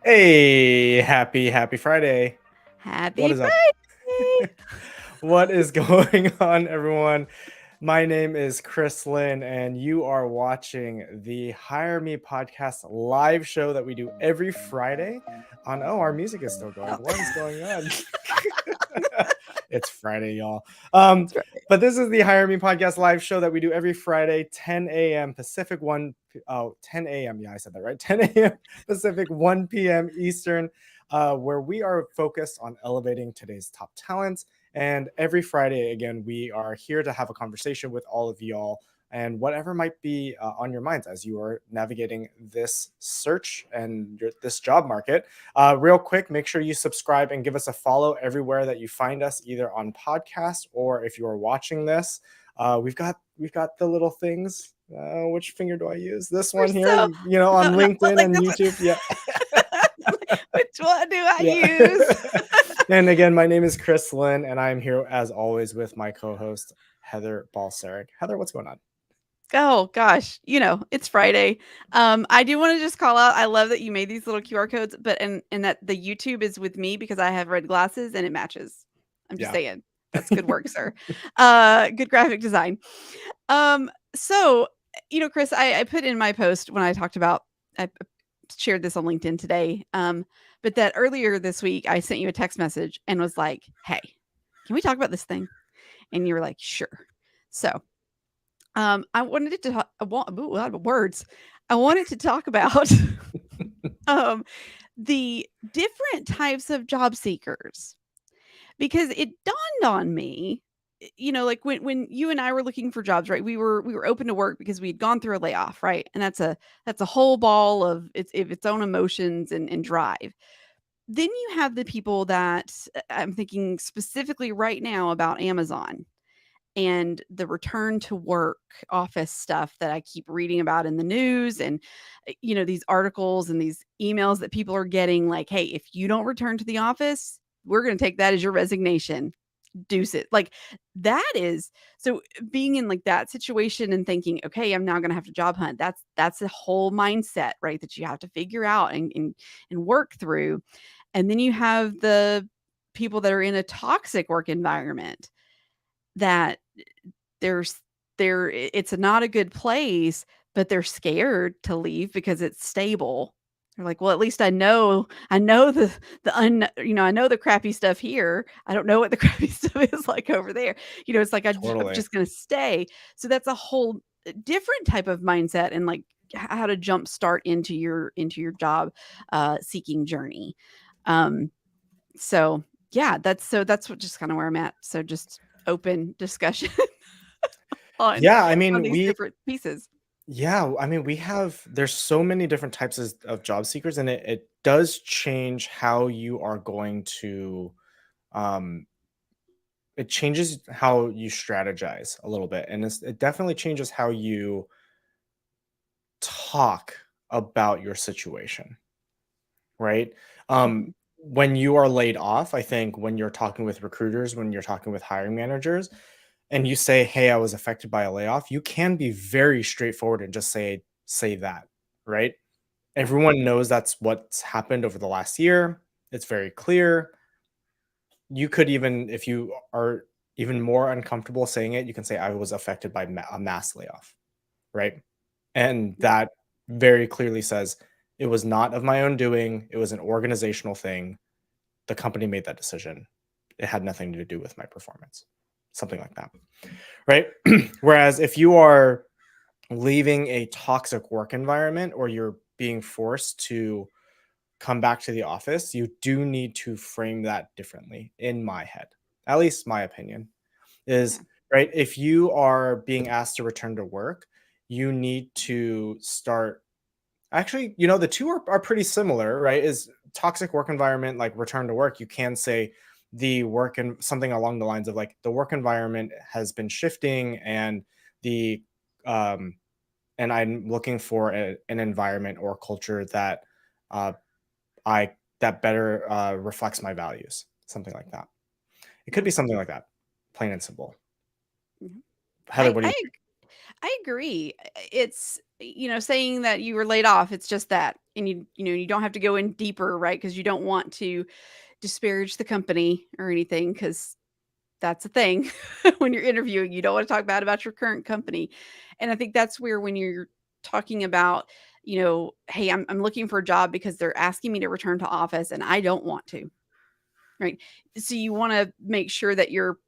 Hey, happy Friday. What Happy is up? Friday! What is going on, everyone? My name is Chris Lynn, and you are watching the Hire Me podcast live show that we do every Friday on. Oh, our music is still going. Oh, What is going on? It's Friday, y'all. that's right. But this is the Hire Me podcast live show that we do every Friday, 10 a.m. Pacific, 10 a.m. Yeah, I said that right. 10 a.m. Pacific, 1 p.m. Eastern, where we are focused on elevating today's top talents. And every Friday, again, we are here to have a conversation with all of y'all and whatever might be on your minds as you are navigating this search and this job market. Real quick, make sure you subscribe and give us a follow everywhere that you find us, either on podcast or if you are watching this. We've got the little things. Which finger do I use? This We're one here, so on no, LinkedIn like and this. YouTube. Yeah. Which one do I Yeah. use? And again, my name is Chris Lynn, and I'm here as always with my co-host Heather Balcerek. Heather, what's going on? Oh gosh, it's Friday. I do want to just call out. I love that you made these little QR codes, but and that the YouTube is with me because I have red glasses and it matches. I'm just Yeah. saying. That's good work, sir. Good graphic design. So Chris, I put in my post when I talked about I shared this on LinkedIn today. But that earlier this week I sent you a text message and was like, "Hey, can we talk about this thing?" And you were like, "Sure." So I wanted to talk. Ooh, a lot of words. I wanted to talk about um, the different types of job seekers because it dawned on me, like when you and I were looking for jobs, right? We were open to work because we had gone through a layoff, right? And that's a whole ball of its own emotions and drive. Then you have the people that I'm thinking specifically right now about Amazon and the return to work office stuff that I keep reading about in the news and these articles and these emails that people are getting like, hey, if you don't return to the office, we're going to take that as your resignation. Deuce it. Like that is so being in like that situation and thinking, okay, I'm now going to have to job hunt. That's a whole mindset, right? That you have to figure out and work through. And then you have the people that are in a toxic work environment that there's it's not a good place, but they're scared to leave because it's stable. They're like, well, at least I know I know the crappy stuff here. I don't know what the crappy stuff is like over there. It's like I'm Totally. just gonna stay. So that's a whole different type of mindset and like how to jump start into your job seeking journey. Um, so yeah, that's what just kind of where I'm at. So just open discussion on Yeah, on these different pieces. there's so many different types of job seekers, and it does change how you are going to, um, it changes how you strategize a little bit. And it definitely changes how you talk about your situation, right? Mhm. When you are laid off, I think when you're talking with recruiters, when you're talking with hiring managers, and you say, "Hey, I was affected by a layoff," you can be very straightforward and just say that, right? Yeah. Everyone knows that's what's happened over the last year. It's very clear. You could even, if you are even more uncomfortable saying it, you can say, "I was affected by a mass layoff," right? And Yeah. that very clearly says it was not of my own doing. It was an organizational thing. The company made that decision. It had nothing to do with my performance. Something like that, right? Whereas if you are leaving a toxic work environment or you're being forced to come back to the office, you do need to frame that differently in my head. At least my opinion is, Yeah. right. If you are being asked to return to work, you need to start. Actually, the two are pretty similar, right? Is toxic work environment like return to work? You can say the work and something along the lines of like the work environment has been shifting the um and I'm looking for an environment or culture that uh I that better reflects my values, something like that. It could Yeah. be something like that. plain and simple. Mhm. Heather, what do you think? I agree. It's, saying that you were laid off, it's just that. And you don't have to go in deeper, right? Because you don't want to disparage the company or anything, because that's a thing when you're interviewing. You don't want to talk bad about your current company. And I think that's where when you're talking about, hey, I'm looking for a job because they're asking me to return to office and I don't want to, right? So you want to make sure that you're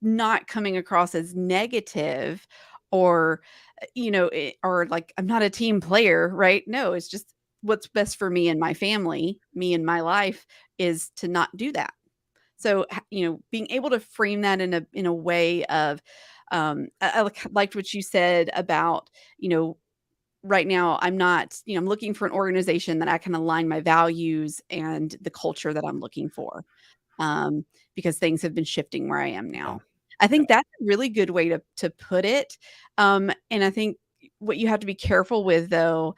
not coming across as negative or or like I'm not a team player, right? No, it's just what's best for me and my family, me and my life, is to not do that. So being able to frame that in a way of liked what you said about right now I'm not, I'm looking for an organization that I can align my values and the culture that I'm looking for, um, because things have been shifting where I am Yeah. now. I think that's a really good way to put it, and I think what you have to be careful with, though,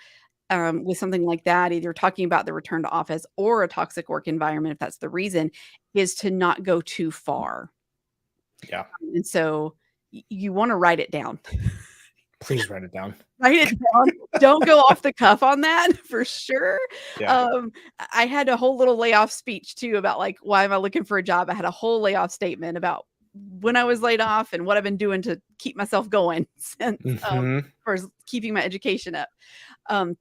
with something like that, either talking about the return to office or a toxic work environment, if that's the reason, is to not go too far. Yeah. And so you wanna write it down. Please write it down. Write it down. Don't go off the cuff on that for sure. Yeah. I had a whole little layoff speech too about, like, why am I looking for a job? I had a whole layoff statement about when I was laid off and what I've been doing to keep myself going since, Hmm. far as keeping my education up. Um,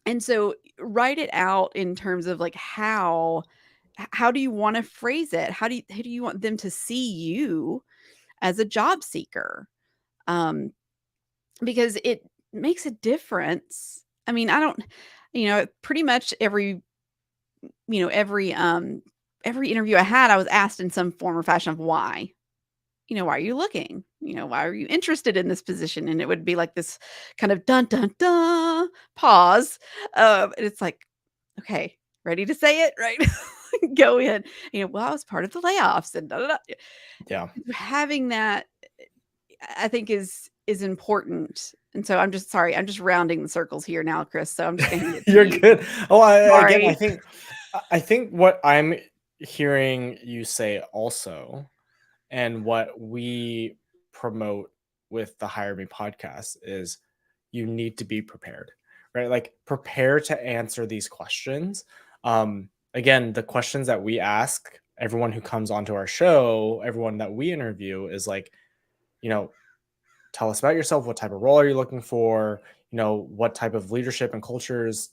and so write it out in terms of, like, how do you wanna phrase it? How do you want them to see you as a job seeker? Um, because it makes a difference. I mean, I don't pretty much every interview I had, I was asked in some form or fashion of why. Why are you looking? Why are you interested in this position? And it would be like this kind of dun dun dun pause. And it's like, okay, ready to say it, right? Go in. Well, I was part of the layoffs and da, da, da. Yeah. Having that, I think is important. And so I'm just sorry, I'm just rounding the circles here now, Chris. So I'm just gonna hand it to You're you. good. Oh, again, Sorry. I think what I'm hearing you say also, and what we promote with the Hire Me podcast, is you need to be prepared, right? Like, prepare to answer these questions. Again, the questions that we ask everyone who comes onto our show, everyone that we interview, is like, you know, tell us about yourself. What type of role are you looking for? What type of leadership and cultures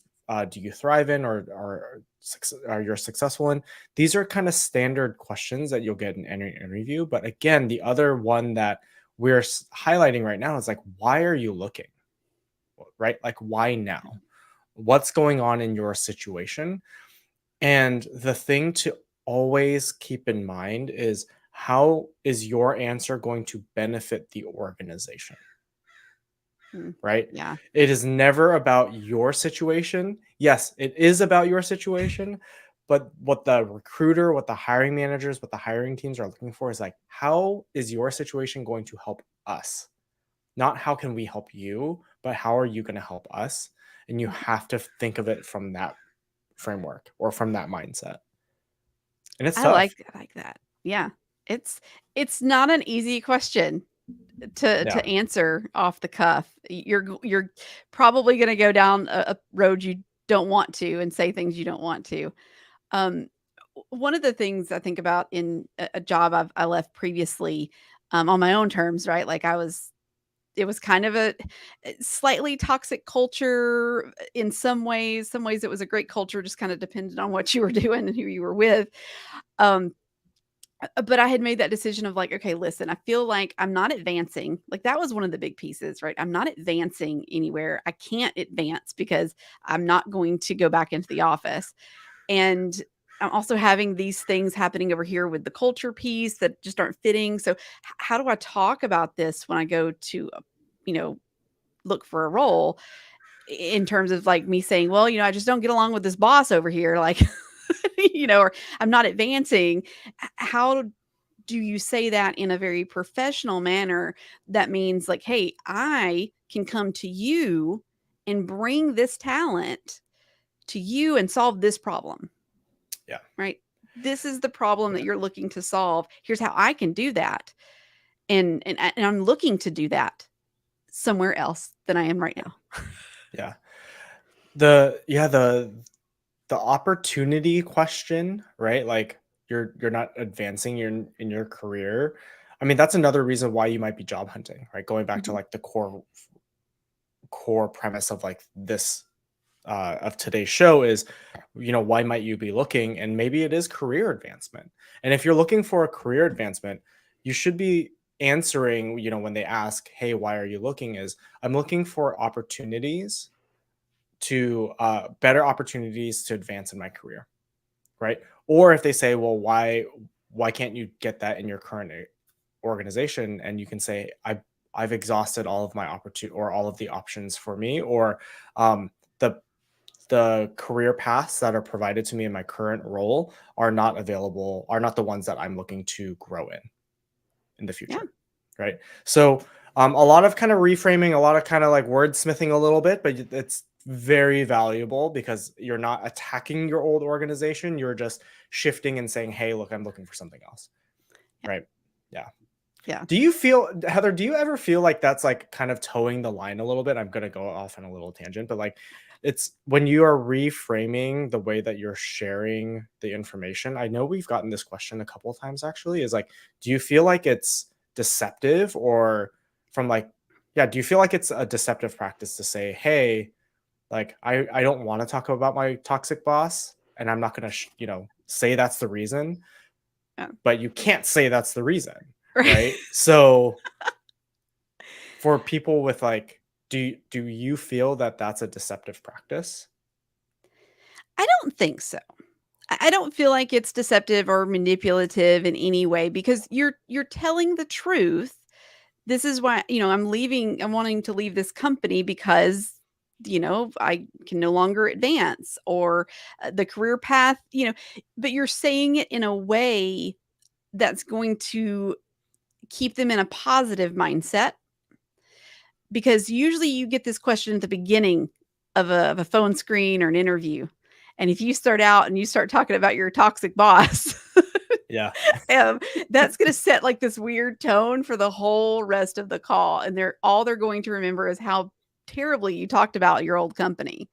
do you thrive in, or are you successful in? These are kind of standard questions that you'll get in any interview. But again, the other one that we're highlighting right now is like, why are you looking? Right? Like, why now? What's going on in your situation? And the thing to always keep in mind is, how is your answer going to benefit the organization? Mm, Right? yeah. It is never about your situation. Yes, it is about your situation, but what the recruiter, what the hiring managers, what the hiring teams are looking for is like, how is your situation going to help us? Not how can we help you, but how are you going to help us? And you Mhm. have to think of it from that framework or from that mindset. And it's I tough. like that. Yeah. It's it's not an easy question to Yeah. answer off the cuff. You're probably gonna go down a road you don't want to and say things you don't want to. Um, One of the things I think about in a job I left previously, on my own terms, right? Like it was kind of a slightly toxic culture in some ways. Some ways it was a great culture, just kind of depended on what you were doing and who you were with. Um, but I had made that decision of like, okay, listen, I feel like I'm not advancing. Like that was one of the big pieces, right? I'm not advancing anywhere. I can't advance because I'm not going to go back into the office. And I'm also having these things happening over here with the culture piece that just aren't fitting. So how do I talk about this when I go to, you know, look for a role, in terms of like me saying, well, I just don't get along with this boss over here. Like, or I'm not advancing. How do you say that in a very professional manner? That means like, hey, I can come to you and bring this talent to you and solve this problem, Yeah. right? This is the problem that Yeah. you're looking to solve. Here's how I can do that. and I'm looking to do that somewhere else than I am right now. Yeah. The opportunity question, right? Like you're not advancing in your career. I mean, that's another reason why you might be job hunting, right? Going back to Mhm. like the core premise of like this of today's show is, why might you be looking? And maybe it is career advancement. And if you're looking for a career advancement, you should be answering, when they ask, hey, why are you looking? Is I'm looking for opportunities to better opportunities to advance in my career, right? Or if they say, well, why can't you get that in your current organization? And you can say, I've exhausted all of my opportunity or all of the options for me, or the career paths that are provided to me in my current role are not available, are not the ones that I'm looking to grow in the Yeah. future, right? So a lot of kind of reframing, a lot of kind of like wordsmithing a little bit, but it's very valuable because you're not attacking your old organization. You're just shifting and saying, hey, look, I'm looking for something else, Yeah. right? Yeah. Yeah. Do you feel, Heather, do you ever feel like that's like kind of towing the line a little bit? I'm going to go off on a little tangent, but like it's when you are reframing the way that you're sharing the information. I know we've gotten this question a couple of times actually, is like, do you feel like it's deceptive or from like, yeah, do you feel like it's a deceptive practice to say, hey, like I don't want to talk about my toxic boss and I'm not going to, say that's the reason, Yeah. but you can't say that's the reason, Right. right? So for people with like, do you feel that that's a deceptive practice? I don't think so. I don't feel like it's deceptive or manipulative in any way because you're telling the truth. This is why, I'm wanting to leave this company because, I can no longer advance or the career path, but you're saying it in a way that's going to keep them in a positive mindset because usually you get this question at the beginning of a phone screen or an interview. And if you start out and you start talking about your toxic boss, Yeah. um, that's going to set like this weird tone for the whole rest of the call. And they're going to remember is how terribly you talked about your old company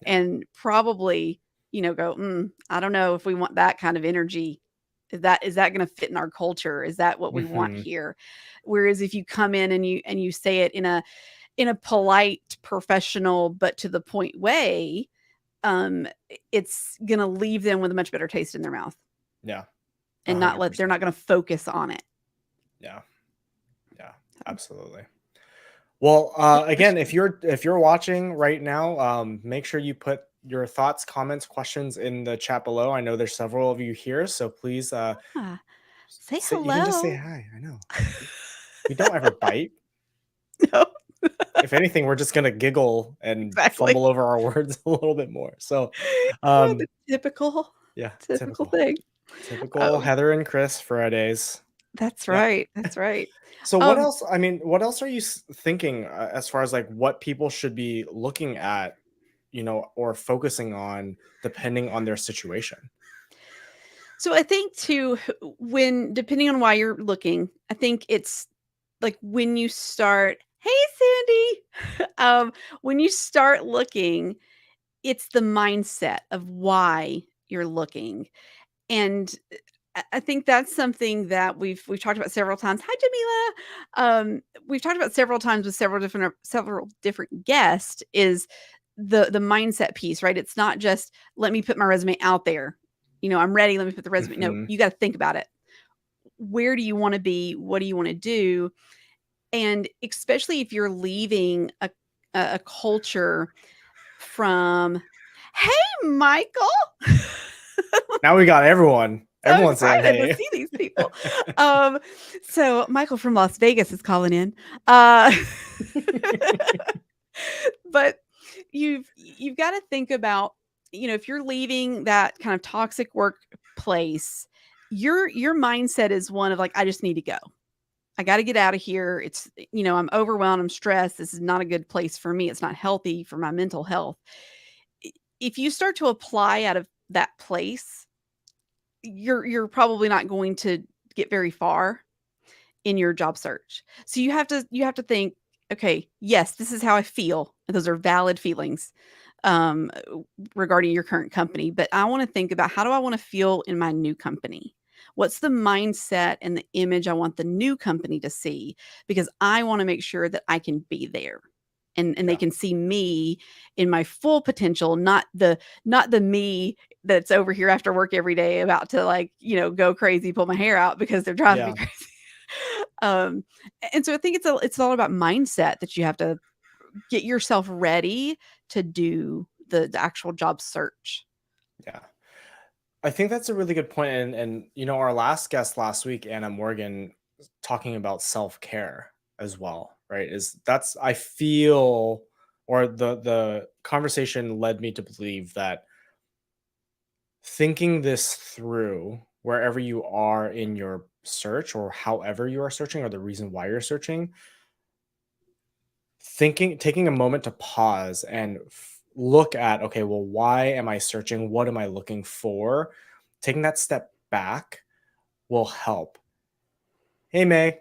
Yeah. and probably, go, I don't know if we want that kind of energy. Is that going to fit in our culture? Is that what we want Hmm. here? Whereas if you come in and you say it in a polite, professional, but to the point way, um, it's gonna leave them with a much better taste in their mouth Yeah. and they're 100%. not gonna focus on it. Yeah. Yeah. Absolutely. Well, Yeah, for again, sure. if you're watching right now, make sure you put your thoughts, comments, questions in the chat below. I know there's several of you here, so please Ah, say say, even just say hello. hi. I know we don't ever bite. No, If anything, we're just gonna giggle and exactly. fumble over our words a little bit more. So, The typical yeah, typical typical. thing. Typical Um, Heather and Chris Fridays. that's Yeah. right, that's right. So what Um, else? I mean, what else are you thinking as far as like what people should be looking at, or focusing on depending on their situation? so I think too, when depending on why you're looking, I think it's like when you start, "Hey, Sandy." When you start looking, it's the mindset of why you're looking, and I think that's something that we've talked about several times. Hi, Jamila. We've talked about several times with several different guests is the mindset piece, right? It's not just let me put my resume out there. I'm ready. Let me put the resume. No, Hmm. you got to think about it. Where do you want to be? What do you want to do? And especially if you're leaving a culture from, hey, Michael. Now we got everyone. So Everyone's saying excited to hey. see these people. Um, so Michael from Las Vegas is calling in. Uh, but you've got to think about, if you're leaving that kind of toxic workplace, your mindset is one of like, I just need to go. I got to get out of here. It's, I'm overwhelmed. I'm stressed. This is not a good place for me. It's not healthy for my mental health. If you start to apply out of that place, you're probably not going to get very far. in your job search. So you have to think, okay, yes, this is how I feel. Those are valid feelings um, regarding your current company, but I want to think about how do I want to feel in my new company? What's the mindset and the image I want the new company to see? Because I want to make sure that I can be there. And they Yeah. can see me in my full potential, not the me that's over here after work every day about to like, go crazy, pull my hair out because they're driving me Yeah. crazy. um, and so I think it's all about mindset that you have to get yourself ready to do the actual job search. Yeah. I think that's a really good point. And our last guest last week, Anna Morgan, talking about self-care as well, right? Is that's I feel or the conversation led me to believe that thinking this through wherever you are in your search or however you are searching or the reason why you're searching, taking a moment to pause and look at, okay, well, why am I searching? What am I looking for? Taking that step back will help. Hey, May,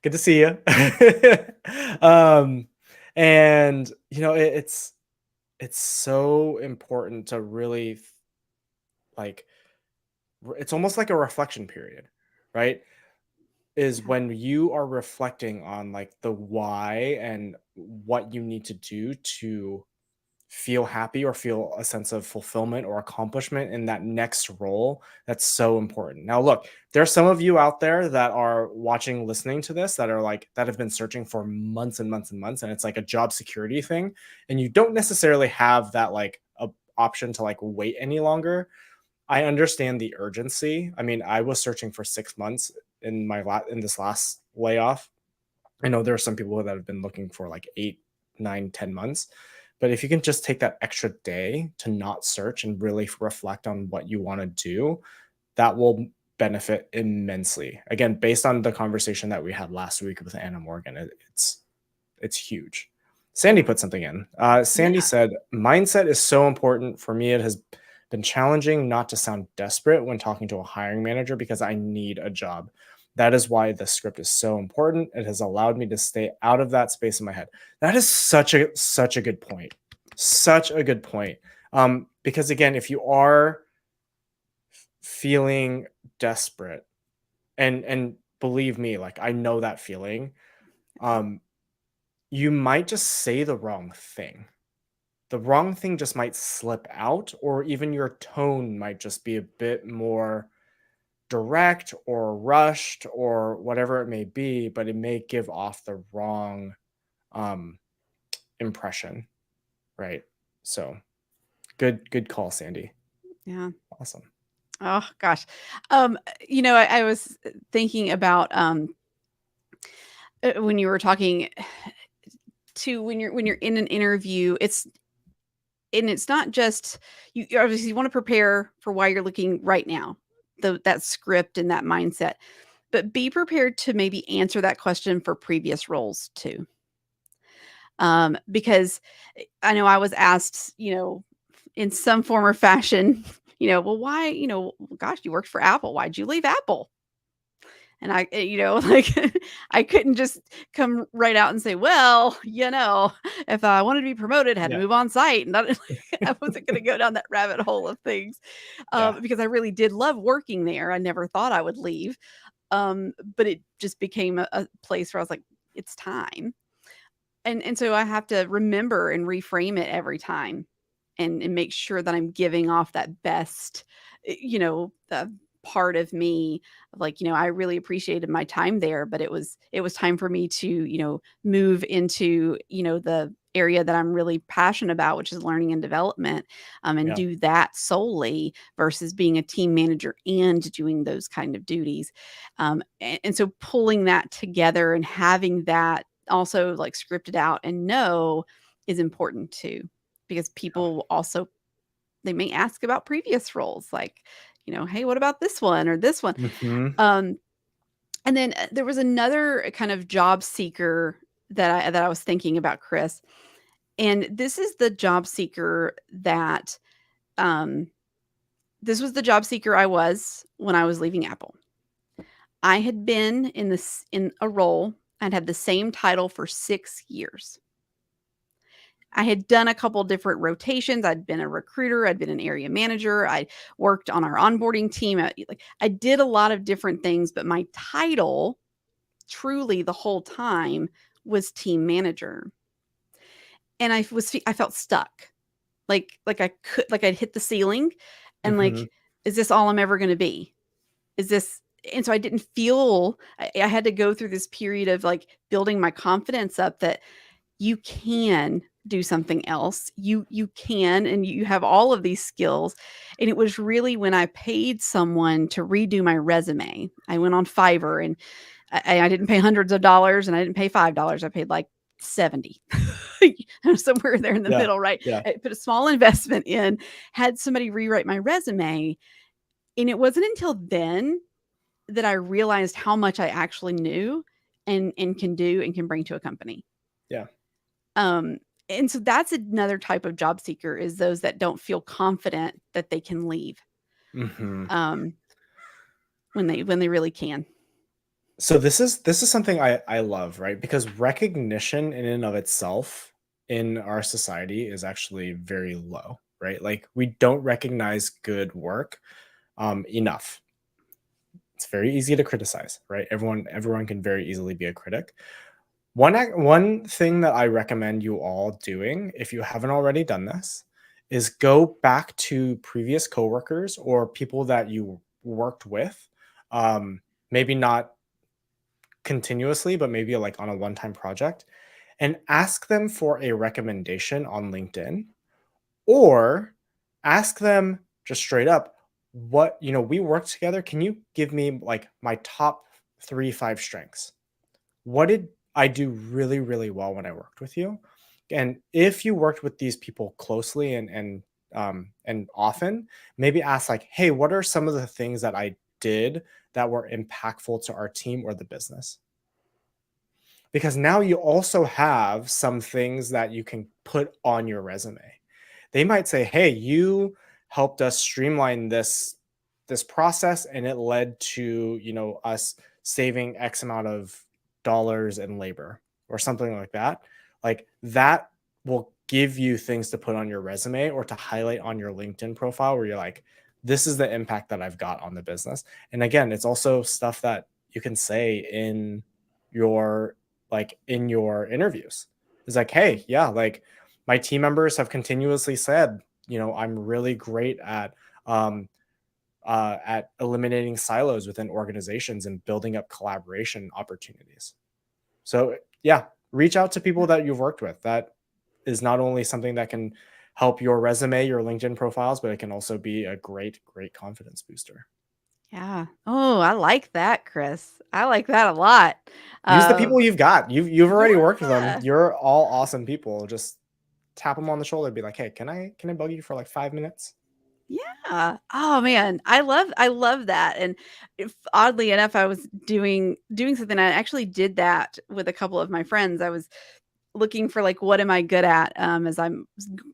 good to see you. um, and it's so important to really like it's almost like a reflection period, right? Is Yeah. when you are reflecting on like the why and what you need to do to feel happy or feel a sense of fulfillment or accomplishment in that next role. That's so important. Now look, there's some of you out there that are watching, listening to this, that are like that have been searching for months and months and months, and it's like a job security thing, and you don't necessarily have that like a option to like wait any longer. I understand the urgency. I mean, I was searching for 6 months in this last layoff. I know there are some people that have been looking for like 8, 9, 10 months. But if you can just take that extra day to not search and really reflect on what you want to do, that will benefit immensely. Again, based on the conversation that we had last week with Anna Morgan, it's huge. Sandy put something in. Sandy Yeah. said, mindset is so important. For me, it has been challenging not to sound desperate when talking to a hiring manager because I need a job. That is why the script is so important. It has allowed me to stay out of that space in my head. That is such a good point. Such a good point. Because again, if you are feeling desperate, and believe me, like I know that feeling, um, you might just say the wrong thing. The wrong thing just might slip out, or even your tone might just be a bit more direct or rushed or whatever it may be, but it may give off the wrong um, impression, right? So good call, Sandy. Yeah. Awesome. Oh gosh. I was thinking about when you were talking to when you're in an interview, it's not just you obviously want to prepare for why you're looking right now, that script and that mindset, but be prepared to maybe answer that question for previous roles too. Because I know I was asked, in some form or fashion, well, why, gosh, you worked for Apple. Why'd you leave Apple? And like I couldn't just come right out and say, well, if I wanted to be promoted, I had to Yeah. move on site. And I wasn't going to go down that rabbit hole of things Yeah. because I really did love working there. I never thought I would leave. But it just became a place where I was like, it's time. And so I have to remember and reframe it every time and make sure that I'm giving off that best, part of me of like, I really appreciated my time there, but it was time for me to, move into, the area that I'm really passionate about, which is learning and development, and Yeah. do that solely versus being a team manager and doing those kind of duties. And so pulling that together and having that also like scripted out and know is important too, because people will also they may ask about previous roles like, hey, what about this one or this one? Hmm. Um, and then there was another kind of job seeker that I was thinking about, Chris. And this is the job seeker that um this was the job seeker I was when I was leaving Apple. I had been in a role. I'd had the same title for 6 years. I had done a couple different rotations. I'd been a recruiter, I'd been an area manager, I worked on our onboarding team. I did a lot of different things, but my title truly the whole time was team manager. And I felt stuck. I'd hit the ceiling and Mhm. is this all I'm ever going to be? Is this And so I didn't feel I had to go through this period of building my confidence up that you can do something else. You can, and you have all of these skills. And it was really when I paid someone to redo my resume. I went on Fiverr, and I didn't pay hundreds of dollars, and I didn't pay $5. I paid like 70. Somewhere there in the Yeah. middle, right? Yeah. I put a small investment in, had somebody rewrite my resume, and it wasn't until then that I realized how much I actually knew and can do and can bring to a company. Yeah. Um, and so that's another type of job seeker, is those that don't feel confident that they can leave Mhm. um, when they really can. So this is something I love, right? Because recognition in and of itself in our society is actually very low, right? Like we don't recognize good work enough. It's very easy to criticize, right? Everyone can very easily be a critic. One thing that I recommend you all doing, if you haven't already done this, is go back to previous coworkers or people that you worked with. Maybe not continuously, but maybe like on a one-time project, and ask them for a recommendation on LinkedIn, or ask them just straight up, what, we worked together. Can you give me like my top 3, 5 strengths? What did I do really, really well when I worked with you? And if you worked with these people closely and often, maybe ask like, hey, what are some of the things that I did that were impactful to our team or the business? Because now you also have some things that you can put on your resume. They might say, "Hey, you helped us streamline this process and it led to, us saving X amount of dollars in labor," or something like that. Like that will give you things to put on your resume or to highlight on your LinkedIn profile where you're like, this is the impact that I've got on the business. And again, it's also stuff that you can say your in your interviews. It's like, hey, yeah, like my team members have continuously said, I'm really great at eliminating silos within organizations and building up collaboration opportunities. So yeah, reach out to people that you've worked with. That is not only something that can help your resume, your LinkedIn profiles, but it can also be a great, great confidence booster. Yeah. Oh, I like that, Chris. I like that a lot. Use the Um, people you've got. You've already worked with them. yeah. You're all awesome people. Just tap them on the shoulder, be like, "Hey, can I bug you for like 5 minutes?" Yeah. Oh man, I love that. And if oddly enough, I was doing something. I actually did that with a couple of my friends. I was looking for what am I good at, as I'm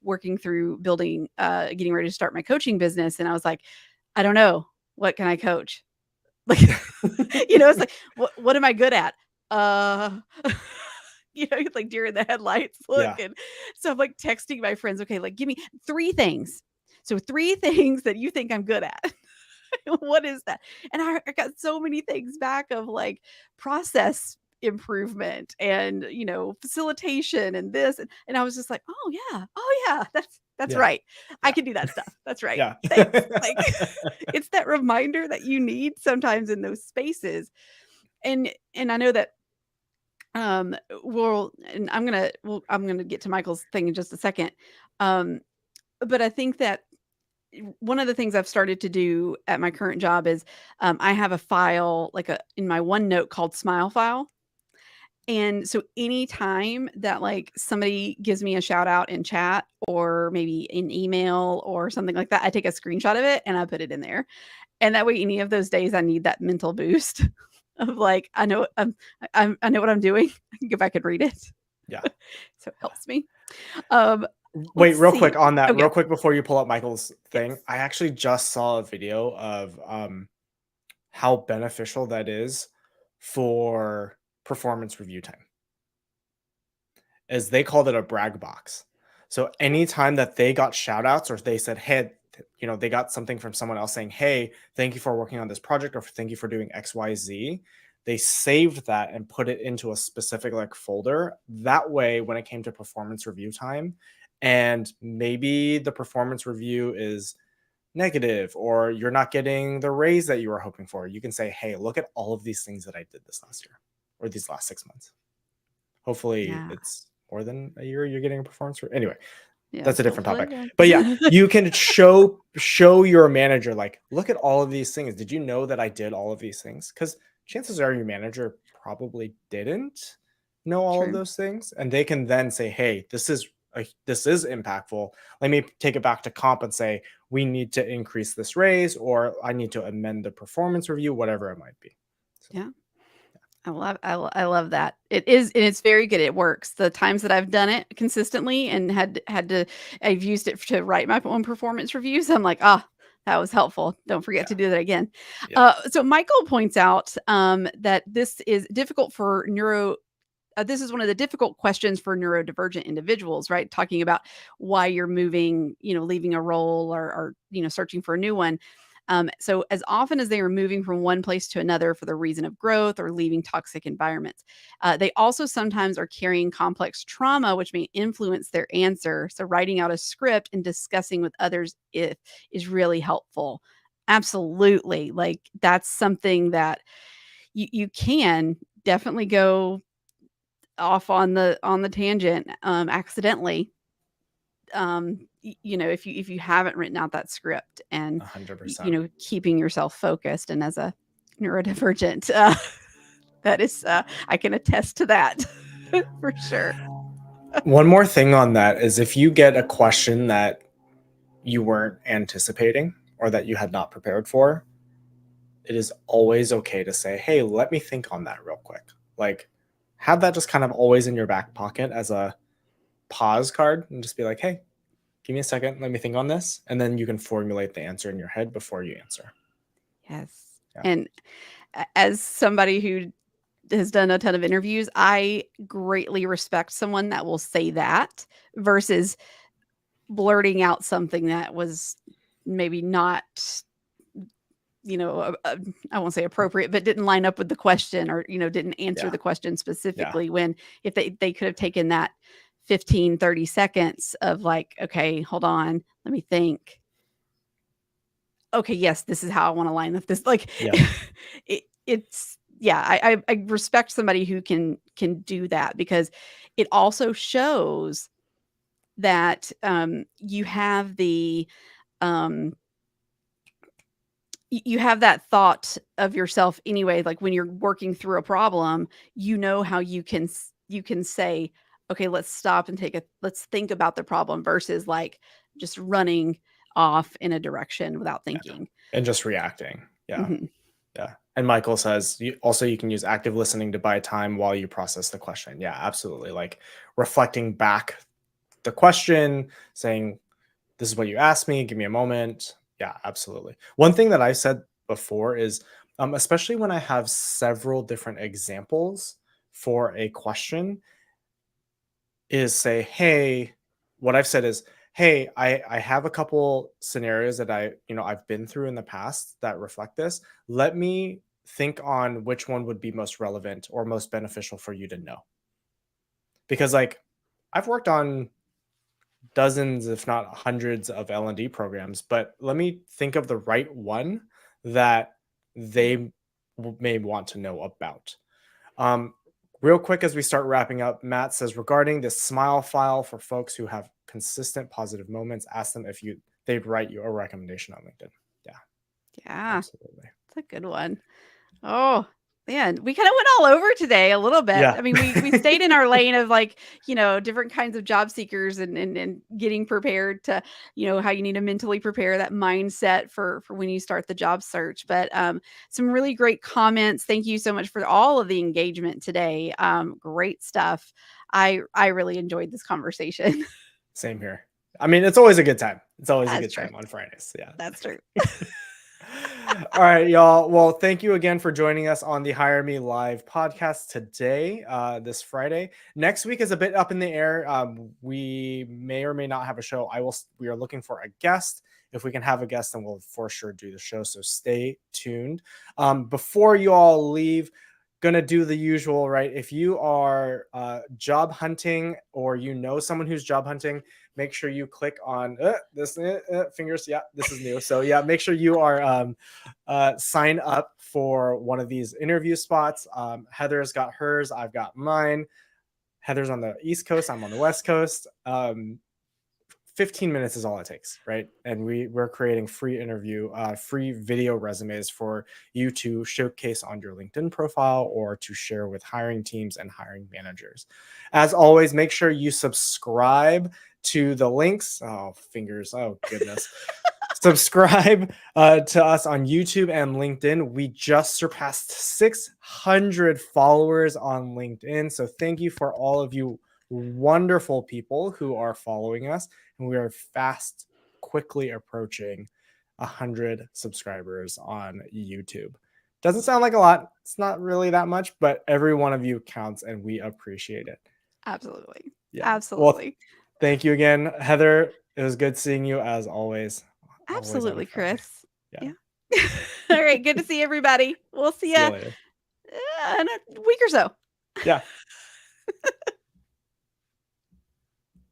working through building, getting ready to start my coaching business. And I was like, I don't know, what can I coach? Like, it's like, what am I good at? Uh, like deer in the headlights look. Yeah, And so I'm texting my friends, okay, give me 3 things. So 3 things that you think I'm good at. What is that? And I got so many things back of process improvement and facilitation and this, and I was just like, oh yeah, that's yeah, right. I yeah, can do that stuff. That's right. yeah. Thanks. It's that reminder that you need sometimes in those spaces. And I know that and I'm gonna get to Michael's thing in just a second. Um but I think that one of the things I've started to do at my current job is, I have a file in my OneNote called Smile File. And so anytime that somebody gives me a shout out in chat or maybe an email or something like that, I take a screenshot of it and I put it in there. And that way, any of those days I need that mental boost of I know I know what I'm doing. I can go back and read it. Yeah. So it helps me. Um, Wait, let's real quick see. on that, Okay. real quick before you pull up Michael's thing. Yes. I actually just saw a video of how beneficial that is for performance review time, is they called it a brag box. So anytime that they got shout outs or they said, hey, they got something from someone else saying, hey, thank you for working on this project, or thank you for doing XYZ, they saved that and put it into a specific like folder. That way, when it came to performance review time, and maybe the performance review is negative or you're not getting the raise that you were hoping for, you can say, hey, look at all of these things that I did this last year or these last 6 months. Hopefully Yeah. it's more than a year you're getting a performance for. Anyway, that's Yes, a different hopefully, topic. yeah. But yeah, you can show your manager, like, look at all of these things. Did you know that I did all of these things? Because chances are your manager probably didn't know all of True. those things, and they can then say, hey, this is impactful. Let me take it back to comp and say, we need to increase this raise, or I need to amend the performance review, whatever it might be. So, Yeah. I love that. It's very good. It works. The times that I've done it consistently and I've used it to write my own performance reviews. I'm like, that was helpful. Don't forget to do that again. yeah. So Michael points out that this is difficult for this is one of the difficult questions for neurodivergent individuals, right? Talking about why you're moving, leaving a role or searching for a new one. So as often as they are moving from one place to another for the reason of growth or leaving toxic environments, they also sometimes are carrying complex trauma, which may influence their answer. So writing out a script and discussing with others is really helpful. Absolutely. Like that's something that you can definitely go off on the tangent accidentally, if you haven't written out that script and 100%. keeping yourself focused. And as a neurodivergent, that is I can attest to that for sure. One more thing on that is, if you get a question that you weren't anticipating or that you had not prepared for, it is always okay to say, hey, let me think on that real quick. Like, have that just kind of always in your back pocket as a pause card, and just be like, hey, give me a second, let me think on this. And then you can formulate the answer in your head before you answer. Yes. Yeah. And as somebody who has done a ton of interviews, I greatly respect someone that will say that versus blurting out something that was maybe not, I won't say appropriate, but didn't line up with the question, or, didn't answer Yeah. the question Yeah. specifically, when if they could have taken that 15-30 seconds of like, okay, hold on, let me think. Okay, yes, this is how I want to line up this. Like Yeah. it's yeah, I respect somebody who can do that, because it also shows that you have um you have that thought of yourself anyway. Like when you're working through a problem, how you can say, okay, let's stop and let's think about the problem, versus like just running off in a direction without thinking. And just reacting. Yeah. Mm-hmm. Yeah. And Michael says you can use active listening to buy time while you process the question. Yeah, absolutely. Like reflecting back the question, saying, this is what you asked me, give me a moment. Yeah, absolutely. One thing that I said before is, especially when I have several different examples for a question, is say, hey, what I've said is, hey, I have a couple scenarios that I've been through in the past that reflect this. Let me think on which one would be most relevant or most beneficial for you to know. Because like I've worked on dozens, if not hundreds of L&D programs, but let me think of the right one that they may want to know about. Um, Real quick, as we start wrapping up, Matt says, regarding this smile file for folks who have consistent positive moments, ask them if they'd write you a recommendation on LinkedIn. Yeah, Yeah, absolutely. it's a good one. Oh, man, we kind of went all over today a little bit. Yeah. I mean, we stayed in our lane of like, different kinds of job seekers, and getting prepared to, how you need to mentally prepare, that mindset for when you start the job search. But some really great comments. Thank you so much for all of the engagement today. Great stuff. I really enjoyed this conversation. Same here. I mean, it's always a good time. It's always a That's good true. time on Fridays. Yeah. That's true. All right, y'all. Well, thank you again for joining us on the Hire Me Live podcast today, this Friday. Next week is a bit up in the air. We may or may not have a show. We are looking for a guest. If we can have a guest, then we'll for sure do the show. So stay tuned. Before you all leave, gonna do the usual, right? If you are job hunting or you know someone who's job hunting, make sure you click on this fingers. Yeah, this is new. So yeah, make sure you are sign up for one of these interview spots. Heather's got hers. I've got mine. Heather's on the East Coast. I'm on the West Coast. 15 minutes is all it takes, right? And we're creating free video resumes for you to showcase on your LinkedIn profile or to share with hiring teams and hiring managers. As always, make sure you subscribe to the links. Oh, fingers. Oh, goodness. Subscribe to us on YouTube and LinkedIn. We just surpassed 600 followers on LinkedIn. So thank you for all of you wonderful people who are following us. And we are quickly approaching 100 subscribers on YouTube. Doesn't sound like a lot. It's not really that much, but every one of you counts and we appreciate it. Absolutely. Yeah. Well, Absolutely. thank you again, Heather. It was good seeing you as always. Always on a Absolutely, Friday. Chris. Yeah. Yeah. All right. Good to see everybody. We'll see See you you later. in a week or so. Yeah.